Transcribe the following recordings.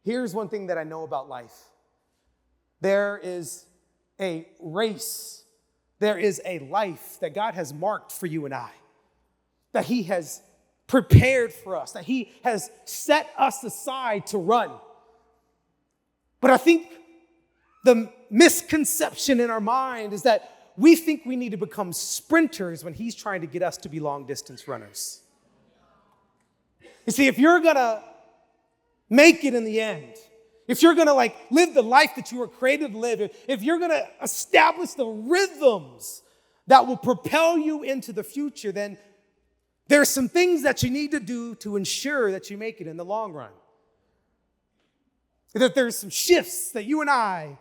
Here's one thing that I know about life. There is a race. There is a life that God has marked for you and I, that he has prepared for us, that he has set us aside to run. But I think the misconception in our mind is that we think we need to become sprinters when he's trying to get us to be long-distance runners. You see, if you're going to make it in the end, if you're going to live the life that you were created to live, if you're going to establish the rhythms that will propel you into the future, then there's some things that you need to do to ensure that you make it in the long run. That there's some shifts that you and I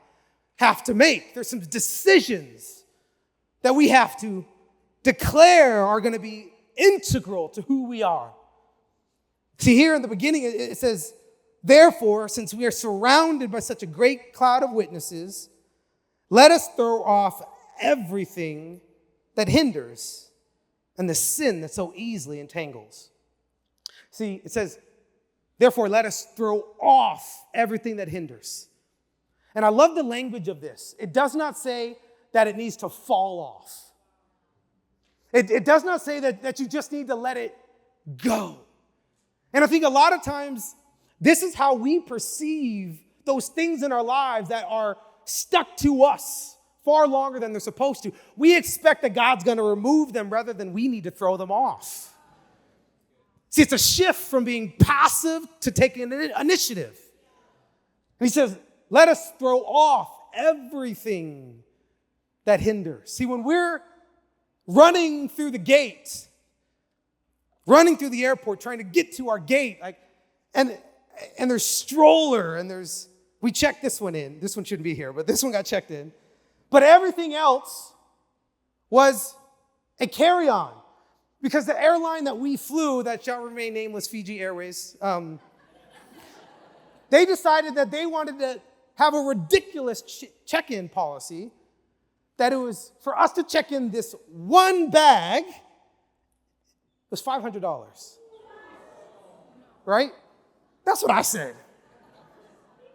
have to make. There's some decisions that we have to declare are going to be integral to who we are. See, here in the beginning, it says, therefore, since we are surrounded by such a great cloud of witnesses, let us throw off everything that hinders and the sin that so easily entangles. See, it says, therefore, let us throw off everything that hinders. And I love the language of this. It does not say that it needs to fall off. It does not say that you just need to let it go. And I think a lot of times, this is how we perceive those things in our lives that are stuck to us far longer than they're supposed to. We expect that God's going to remove them rather than we need to throw them off. See, it's a shift from being passive to taking initiative. And he says, let us throw off everything that hinders. See, when we're running through the gate, running through the airport, trying to get to our gate, and there's stroller, and we checked this one in. This one shouldn't be here, but this one got checked in. But everything else was a carry-on. Because the airline that we flew, that shall remain nameless, Fiji Airways, they decided that they wanted to have a ridiculous check-in policy, that it was for us to check in this one bag, it was $500. Right? That's what I said.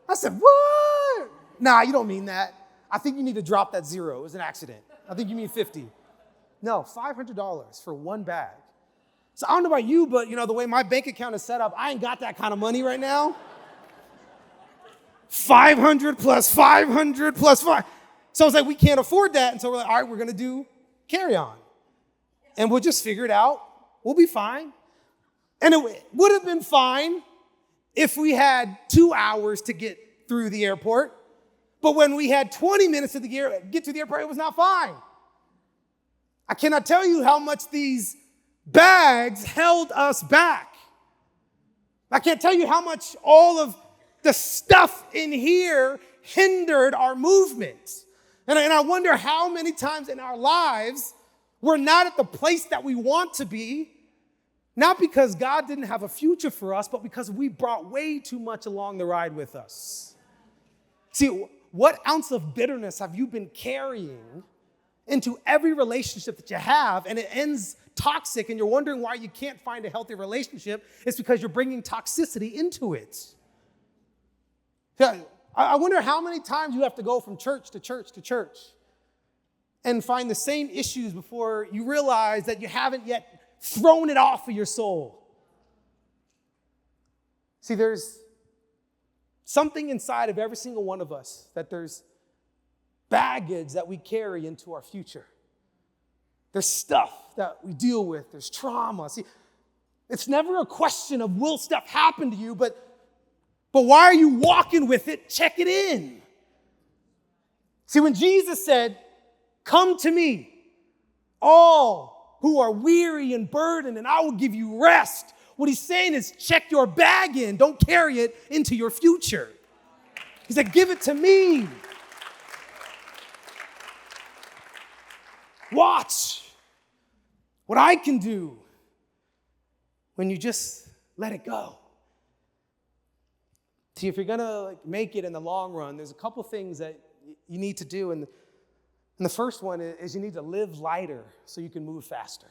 I said, what? Nah, you don't mean that. I think you need to drop that zero. It was an accident. I think you mean 50. No, $500 for one bag. So I don't know about you, but the way my bank account is set up, I ain't got that kind of money right now. 500 plus 500 plus 5. So I was like, we can't afford that. And so we're like, all right, we're going to do carry on. And we'll just figure it out. We'll be fine. And it would have been fine if we had 2 hours to get through the airport. But when we had 20 minutes to get to the airport, it was not fine. I cannot tell you how much these bags held us back. I can't tell you how much all of the stuff in here hindered our movement. And I wonder how many times in our lives we're not at the place that we want to be, not because God didn't have a future for us, but because we brought way too much along the ride with us. See, what ounce of bitterness have you been carrying into every relationship that you have, and it ends toxic, and you're wondering why you can't find a healthy relationship? It's because you're bringing toxicity into it. I wonder how many times you have to go from church to church to church and find the same issues before you realize that you haven't yet thrown it off of your soul. See, there's something inside of every single one of us, that there's baggage that we carry into our future. There's stuff that we deal with. There's trauma. See, it's never a question of will stuff happen to you, but why are you walking with it? Check it in. See, when Jesus said, come to me, all who are weary and burdened, and I will give you rest, what he's saying is check your bag in. Don't carry it into your future. He said, give it to me. Watch what I can do when you just let it go. See, if you're going to make it in the long run, there's a couple things that you need to do. And the first one is you need to live lighter so you can move faster.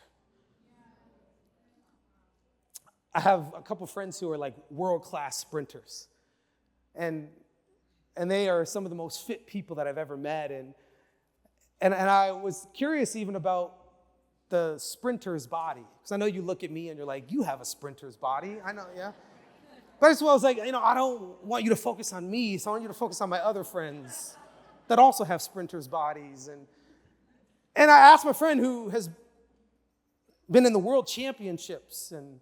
I have a couple friends who are like world-class sprinters. And they are some of the most fit people that I've ever met. And I was curious even about the sprinter's body. Because I know you look at me and you're like, you have a sprinter's body. I know, yeah. But as well, I was like, I don't want you to focus on me, so I want you to focus on my other friends that also have sprinters' bodies. And I asked my friend who has been in the world championships and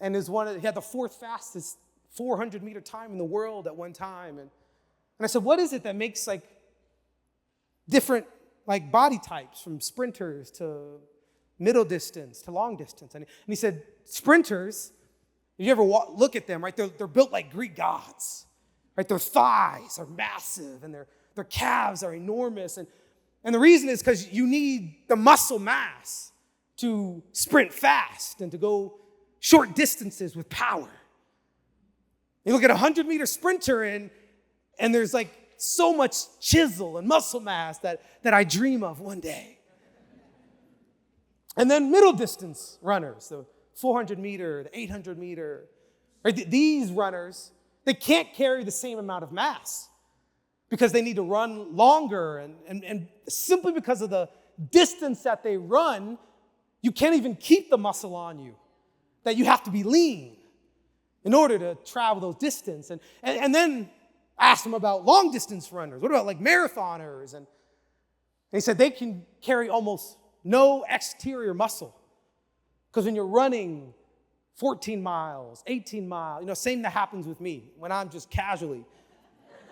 he had the fourth fastest 400-meter time in the world at one time. And I said, what is it that makes like different like body types from sprinters to middle distance to long distance? And he said, sprinters, if you ever look at them, right, they're built like Greek gods, right? Their thighs are massive and their calves are enormous. And the reason is because you need the muscle mass to sprint fast and to go short distances with power. You look at a 100-meter sprinter and there's like so much chisel and muscle mass that I dream of one day. And then middle distance runners, the 400-meter, the 800-meter, right? These runners, they can't carry the same amount of mass because they need to run longer. And simply because of the distance that they run, you can't even keep the muscle on you, that you have to be lean in order to travel those distance. And then I asked him about long distance runners. What about like marathoners? And he said they can carry almost no exterior muscle. Because when you're running 14 miles, 18 miles, same that happens with me when I'm just casually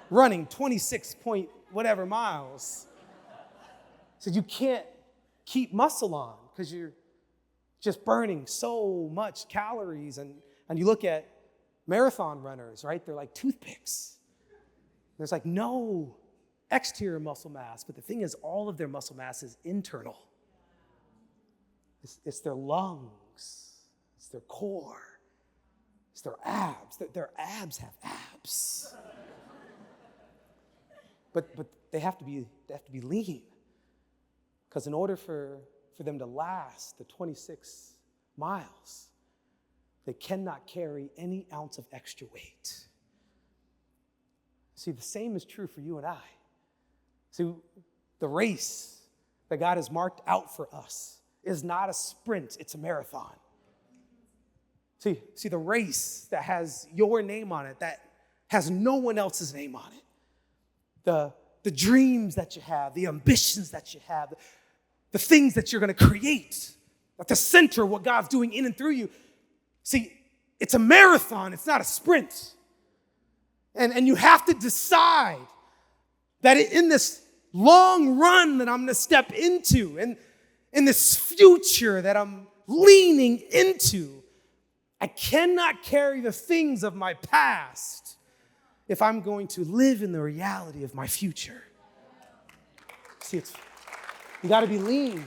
running 26 point whatever miles. He said you can't keep muscle on because you're just burning so much calories. And you look at marathon runners, right? They're like toothpicks. There's like no exterior muscle mass, but the thing is all of their muscle mass is internal. It's their lungs, it's their core, it's their abs. Their abs have abs. But they have to be lean. Because in order for them to last the 26 miles, they cannot carry any ounce of extra weight. See, the same is true for you and I. See, the race that God has marked out for us is not a sprint, it's a marathon. See, the race that has your name on it, that has no one else's name on it, the dreams that you have, the ambitions that you have, the things that you're going to create at the center of what God's doing in and through you. See, it's a marathon, it's not a sprint. And you have to decide that in this long run that I'm going to step into, and in this future that I'm leaning into, I cannot carry the things of my past if I'm going to live in the reality of my future. See, you got to be lean.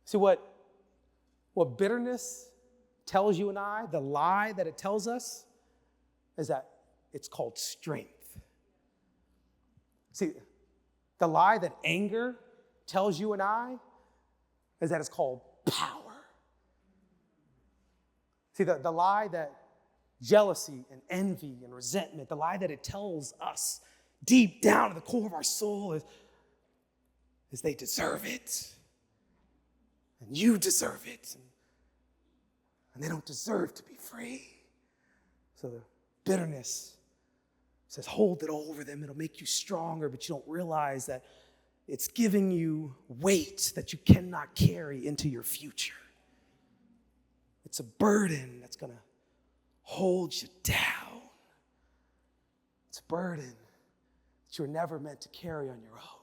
See, what bitterness tells you and I, the lie that it tells us, is that it's called strength. See, the lie that anger tells you and I is that it's called power. See, the lie that jealousy and envy and resentment, the lie that it tells us deep down in the core of our soul is they deserve it. And you deserve it. And they don't deserve to be free. So the bitterness says, hold it over them. It'll make you stronger, but you don't realize that it's giving you weight that you cannot carry into your future. It's a burden that's going to hold you down. It's a burden that you were never meant to carry on your own.